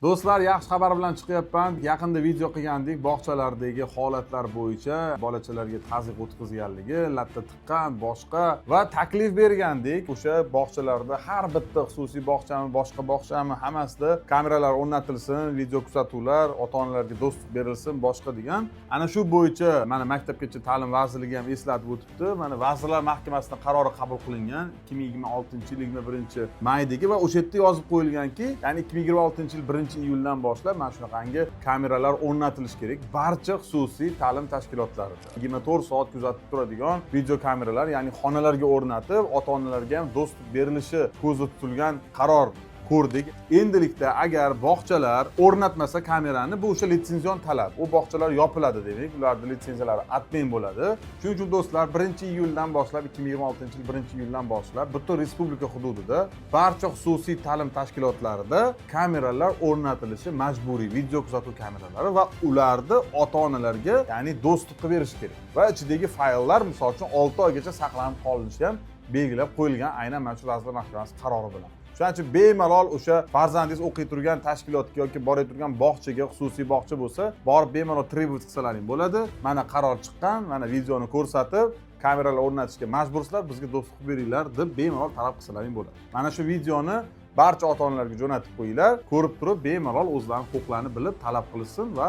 Do'stlar, yaxshi xabar bilan chiqyapman. Yaqinda video qilgandik, bog'chalardagi holatlar bo'yicha bolachalarga tazyiq o'tkazganligi, latta tiqqan, boshqa va taklif bergandik. O'sha bog'chalarda har bitta xususiy bog'chami, boshqa bog'chami hammasida kameralar o'rnatilsin, video kuzatuvlar, ota-onalarga dostуп berilsin, boshqa degan. Ana shu bo'yicha mana Maktabgacha ta'lim vazirligi ham eslatib o'tibdi. Mana Vazirlar Mahkamasining qarori qabul qilingan 2026-yil 21-maydagi va o'sha yerda yozib qo'yilganki, ya'ni 2026-yil 1-iyuldan boshlab mana shunaqangi kameralar o'rnatilishi kerak barcha xususiy ta'lim tashkilotlarida. 24 soat kuzatib turadigan video kameralar, ya'ni xonalarga o'rnatib, ota-onalarga ham dostуп berilishi ko'zda tutilgan qaror ko'rdik. Endilikda agar bog'chalar o'rnatmasa kamerani, bu o'sha litsenzion talab. U bog'chalar yopiladi demak, ularning litsenziyalari atmen bo'ladi. Shuning uchun do'stlar, 1-iyuldan boshlab 2026-yil 1-iyuldan boshlab butun respublika hududida barcha xususiy ta'lim tashkilotlarida kameralar o'rnatilishi majburiy, video kuzatuv kameralari va ularni ota-onalarga, ya'ni dostуп qilib berish kerak. Va ichidagi fayllar misol uchun 6 oygacha saqlanib qolinishi ham belgilab qo'yilgan aynan mana shu Vazirlar Mahkamasi qarori bilan. Shuning uchun bemalol o'sha farzandingiz o'qiy turgan tashkilotga yoki boray turgan bog'chaga, xususiy bog'cha bo'lsa, borib bemalol tribut qilsalaring bo'ladi. Mana qaror chiqqan, mana videoni ko'rsatib, kameralar o'rnatishga majbursizlar, bizga do'stlik beringlar deb bemalol talab qilsalaring bo'ladi. Mana shu videoni barcha ota-onalarga jo'natib qo'yinglar, ko'rib turib bemalol o'zlarining huquqlarini bilib talab qilishsin va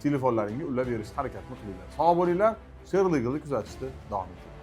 telefonlaringga ulab berishga harakatni qilinglar. Sog' bo'linglar, Sherligilni kuzatishda davom eting.